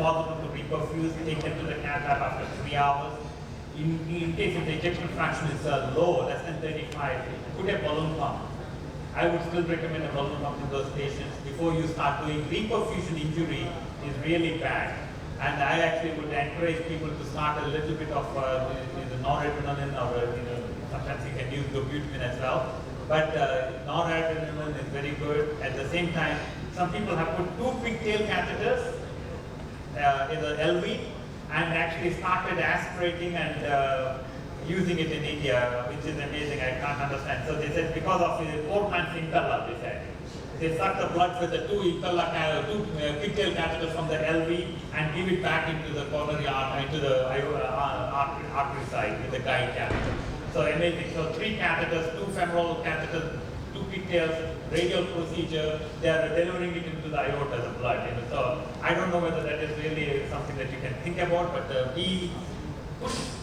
possible to reperfuse, take them to the cath lab after 3 hours. In case if the ejection fraction is low, less than 35, put a balloon pump. I would still recommend a balloon pump to those patients before you start doing reperfusion. Injury is really bad. And I actually would encourage people to start a little bit of the noradrenaline, or sometimes you can use dobutamine as well. But noradrenaline is very good. At the same time, some people have put 2 pigtail catheters in the LV and actually started aspirating and using it in India, which is amazing. I can't understand. So they said because of the Portman's impella, they said. They suck the blood with the 2 pigtail catheters from the LV and give it back into the coronary artery, into the artery side with the guide catheter. So amazing. So 3 catheters, 2 femoral catheters, 2 pigtails, radial procedure. They are delivering it into the aorta, the blood. So I don't know whether that is really something that you can think about, but we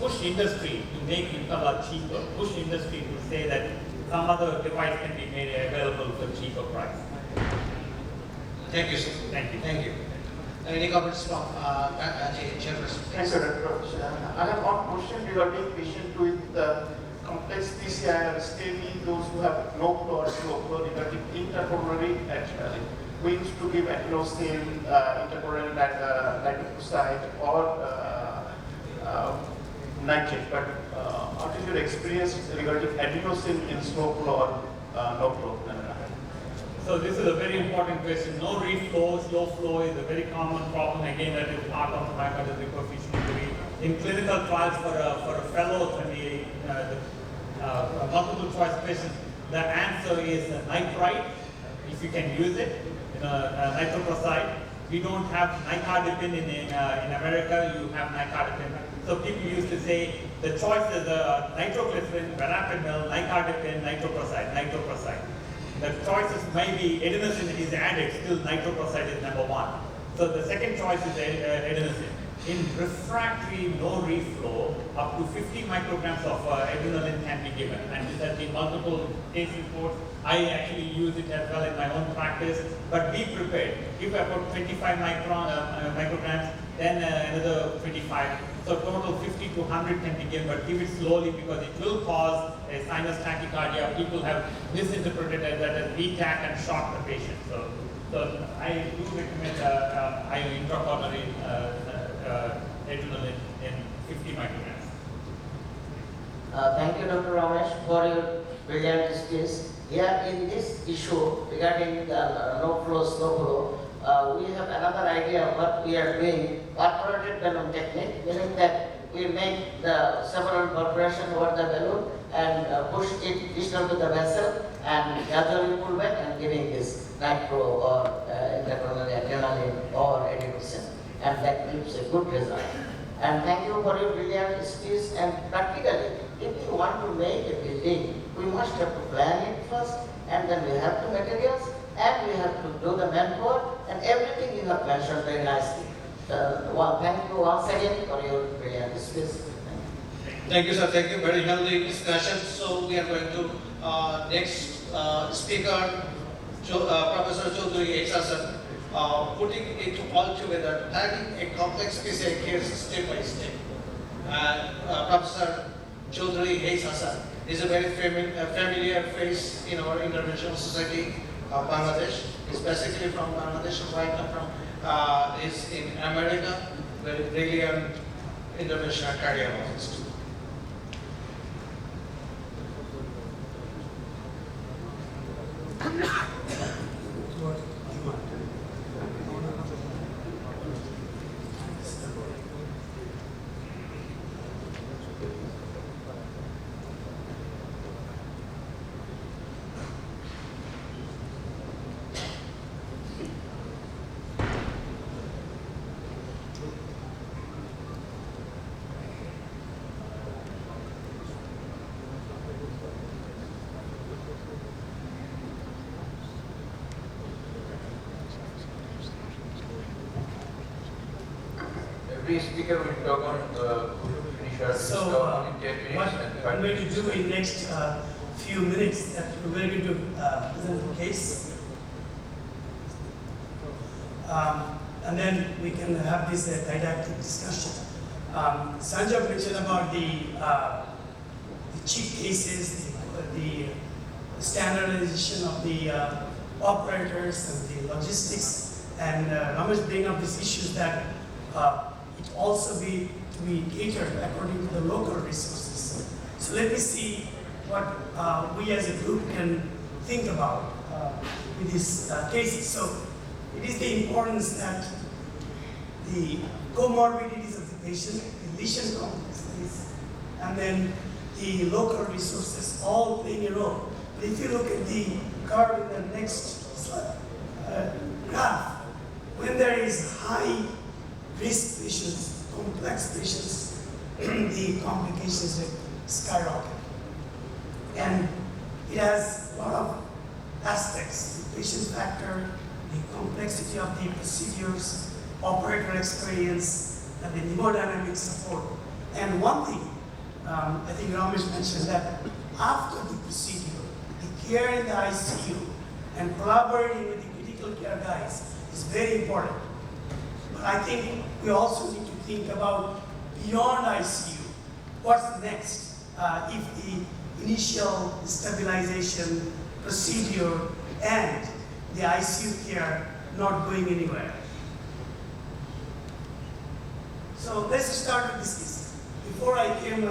push industry to make impella cheaper. Push industry to say that some other device can be made available for cheaper price. Thank you, sir. Thank you. Thank you. Any comments from Chairperson? Thank you, Dr. I have one question regarding patient with complex PCI or STEMI, those who have no flow or slow flow regarding intercoronary actually. We used to give adenosine, intercoronary nitroprusside or nitrate, but what is your experience regarding adenosine in slow flow or no flow? So this is a very important question. No reflow, slow flow is a very common problem. Again, that is part of myocardial reperfusion injury. In clinical trials for a fellow, when we multiple choice patients, the answer is nitrite, if you can use it, nitroprusside. We don't have nicardipine in America. You have nicardipine. So people used to say the choice is nitroglycerin, verapamil, nicardipine, nitroprusside. The choices may be adenosine is added, still nitroprusside is number 1. So the second choice is adenosine. In refractory no reflow, up to 50 micrograms of adrenaline can be given. And this has been multiple case reports. I actually use it as well in my own practice. But be prepared. Give about 25 micrograms, then another 25. So total 50 to 100 can be given, but give it slowly because it will cause a sinus tachycardia. People have misinterpreted that as VTach and shock the patient. So I do recommend intracoronary adrenaline in 50 micrograms. Thank you, Dr. Ramesh, for your brilliant speech. Here in this issue regarding the no flow, slow flow, we have another idea of what we are doing, perforated balloon technique, meaning that we make the several perforation over the balloon and push it distal to the vessel and gradually pull back and giving this nitro or intercoronary adrenaline or adenosine, and that gives a good result. And thank you for your brilliant speech. And practically, if we want to make a building, we must have to plan it first, and then we have the materials, and we have to do the manpower, and everything you have mentioned very nicely. Thank you once again for your brilliant speech. Thank you, sir. Thank you. Very healthy discussion. So we are going to next speaker, Professor Chaudhary H. Hasan, putting it all together, having a complex PCI case step by step. Professor Chaudhary H. Hasan is a very familiar face in our interventional society of Bangladesh. He's basically from Bangladesh, right now from is in America, very brilliant interventional cardiologist. Every speaker will talk on finish So in 10 minutes. what And I'm going to do in next few minutes, that we're going to present the case. and then we can have this didactic discussion. Sanjay mentioned about the cheap cases, the standardization of the operators and the logistics, and Ramesh bring up these issues that it also be to be catered according to the local resources. So let me see what we as a group can think about with these cases. So it is the importance that the comorbidities of the patient, the lesion complexities, and then the local resources all playing a role. But if you look at the curve in the next slide, graph, when there is high risk patients, complex patients, the complications skyrocket. And it has a lot of aspects, the patient factor, the complexity of the procedures, operator experience, and the hemodynamic support. And one thing, I think Ramesh mentioned that after the procedure, the care in the ICU and collaborating with the critical care guys is very important. But I think we also need to think about beyond ICU, what's next if the initial stabilization procedure and the ICU care not going anywhere. So let's start with this. Before I came,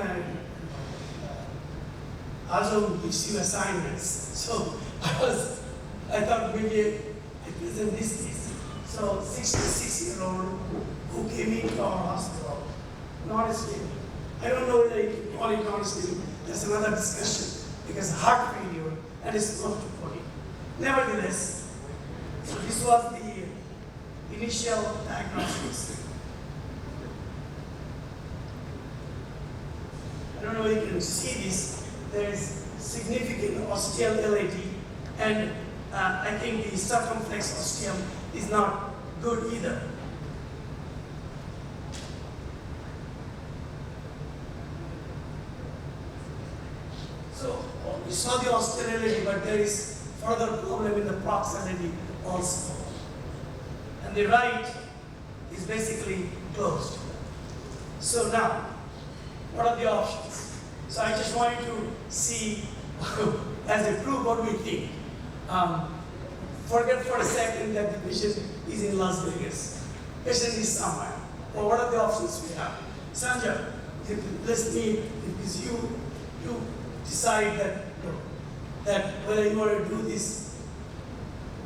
Azam gives you assignments. So I thought maybe I present this case. So 66-year-old who came into our hospital, not stable. I don't know whether you can call it not stable. That's another discussion because heart failure and it's not to body. Nevertheless, so this was the initial diagnosis. I don't know if you can see this. There is significant osteal LAD, and I think the circumflex osteum is not good either. So we saw the osteal LAD, but there is further problem in the proximity also. And the right is basically closed. So now, what are the options? So I just wanted to see as a proof what we think. Forget for a second that the patient is in Las Vegas. Patient is somewhere. Well, what are the options we have? Sanjay, let's meet because you decide that whether you want to do this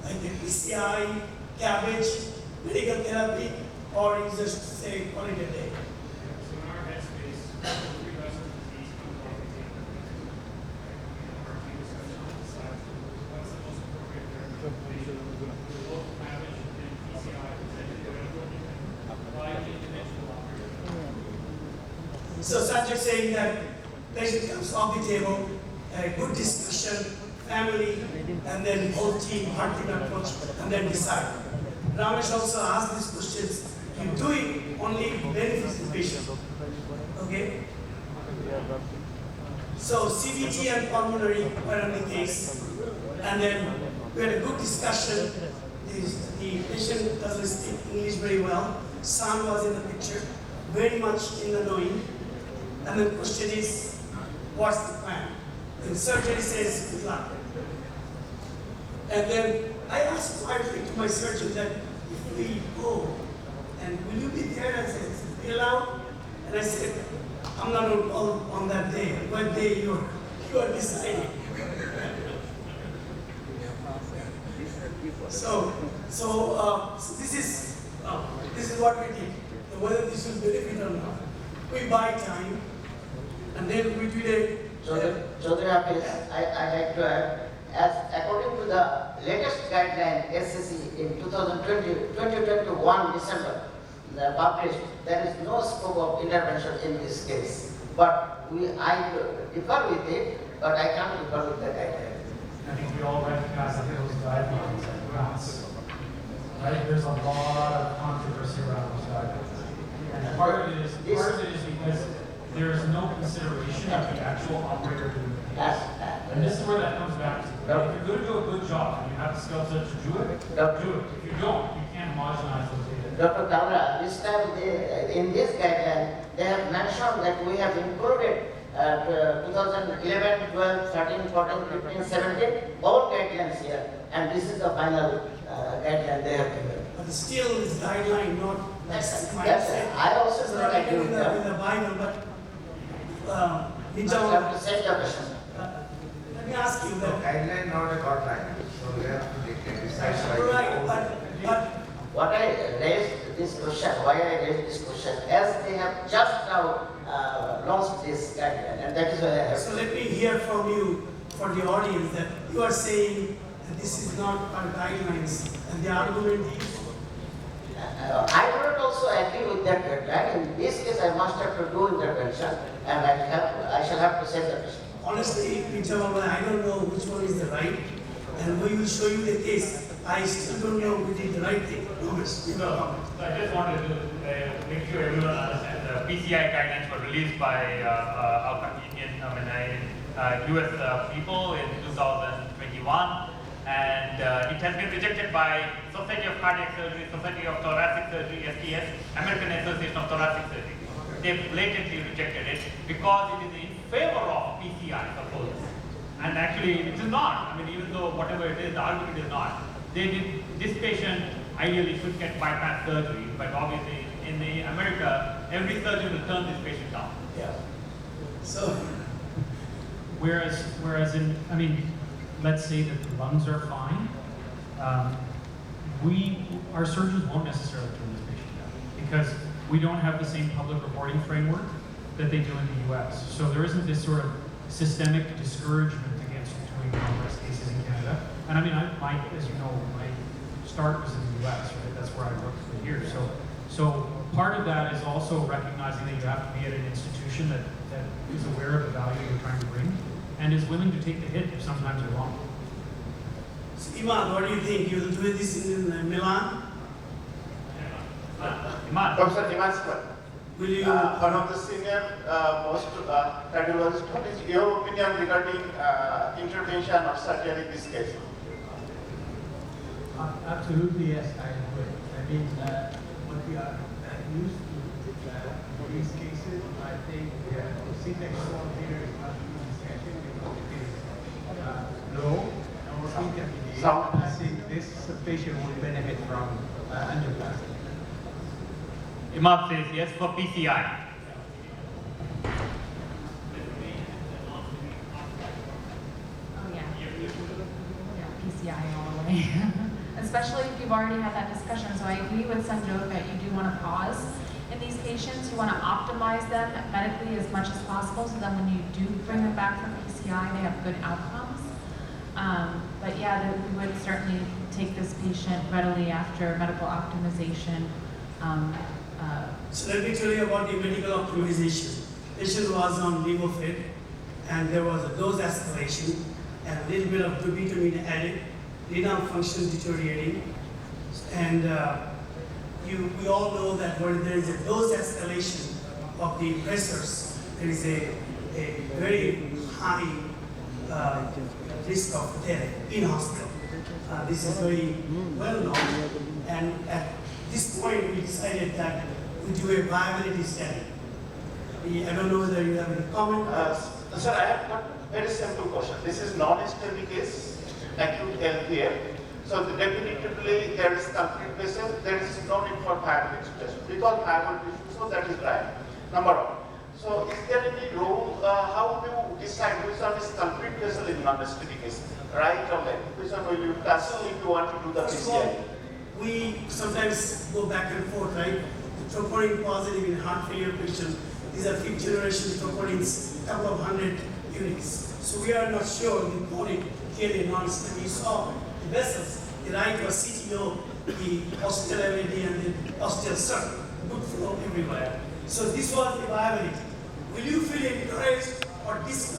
like a PCI, cabbage, medical therapy, or you just say call it a day. So in our headspace, we wrestle with these come off the table. Our team discussion on the side. What's the most appropriate therapy for the patient? Both cabbage and PCI apply the individual operator. So Sanjay saying that patient comes off the table, a good discussion, family, and then whole team, heart team approach, and then decide. Ramesh also asked these questions. You do it only benefits the patient. Okay? So CVT and pulmonary were on the case, and then we had a good discussion. The patient doesn't speak English very well. Son was in the picture, very much in the knowing. And the question is, what's the plan? The surgery says, good luck. And then I asked quietly to my surgeon that if we go, and will you be there? I said, be allowed? And I said, I'm not on that day. What day you are deciding? So this is what we did. Whether this will benefit or not, we buy time, and then we did a. Chaudhary Hafiz, I'd like to add, as according to the latest guideline SCC in 2021 December, published, there is no scope of intervention in this case. But I differ with it, but I can't differ with the guideline. I think we all recognize that those guidelines are grounds. Right? There's a lot of controversy around those guidelines. And part of it is because there is no consideration of the actual operator doing the case. And this is where that comes back to. If you're going to do a good job and you have the skill set to do it, do it. If you don't, you can't homogenize those data. Dr. Kamra, this time in this guideline, they have mentioned that we have included 2011, 12, 13, 14, 15, 17, all guidelines here. And this is the final guideline they have given. But still, this guideline not. That's I also So do not I agree with in that. the Bible, but You have to set the question. let me ask you that. Guideline, not a guideline, so we have to decide. Right, but What I raised this question, why I raised this question, as they have just now launched this guideline, and that is why I have. so let me hear from you, for the audience, that you are saying that this is not our guidelines, and the argument is. I do not also agree with that guideline. In this case, I must have to do intervention, and I shall have to set the question. Honestly, Mr. Baba, I don't know which one is the right, and we will show you the case. I still don't know we did the right thing. Promise. You know. So I just wanted to make sure everyone understands the PCI guidelines were released by our Indian, US people in 2021, and it has been rejected by Society of Cardiac Surgery, Society of Thoracic Surgery, STS, American Association of Thoracic Surgery. They blatantly rejected it because it is in favor of PCI, suppose. And actually, it is not. I mean, even though whatever it is, the argument is not. This patient ideally should get bypass surgery, but obviously in America, every surgeon will turn this patient down. Yeah. So, Whereas in, I mean, let's say that the lungs are fine, our surgeons won't necessarily turn this patient down because we don't have the same public reporting framework that they do in the US. So there isn't this sort of systemic discouragement against doing complex cases in Canada. And I mean, as you know, my start was in the US, right? That's where I worked for years. So part of that is also recognizing that you have to be at an institution that is aware of the value you're trying to bring and is willing to take the hit if sometimes you're wrong. Iman, what do you think? You will do this in Milan? Iman. Professor Iman, Will you? one of the senior most cardiologists, what is your opinion regarding intervention or surgery in this case? Absolutely, yes, I would. I mean, what we are used to for these cases, I think the C-section here is not being scheduled because it is low or intermediate. I think this patient will benefit from angioplasty. Imam says yes for PCI. Oh yeah. Yeah, PCI all the way. Especially if you've already had that discussion. So I agree with Sanjog that you do want to pause in these patients. You want to optimize them medically as much as possible so that when you do bring them back from PCI, they have good outcomes. But yeah, we would certainly take this patient readily after medical optimization. So let me tell you about the medical optimization. Patient was on Levofed, and there was a dose escalation and a little bit of dobutamine added, renal function deteriorating, and we all know that when there is a dose escalation of the pressors, there is a very high risk of death in hospital. This is very well known, and at this point we decided that we do a viability study. I don't know whether you have any comment. Sir, I have got a very simple question. This is non-STEMI case, acute LPL. So definitively there is complete vessel, there is no need for viability test because viable tissue, so that is right. Number one. So is there any rule, how do you decide which one is complete vessel in non-STEMI case? Right or left? Which one will you cancel if you want to do the First of all, PCI? we sometimes go back and forth, right? The troponin positive in heart failure patient, these are fifth generation troponins, couple of hundred units. So we are not sure the body clearly non-STEMI. We saw the vessels, the right was CTO, the ostial LAD and the ostial circle, good flow everywhere. So this was the viability. Will you feel encouraged or discouraged?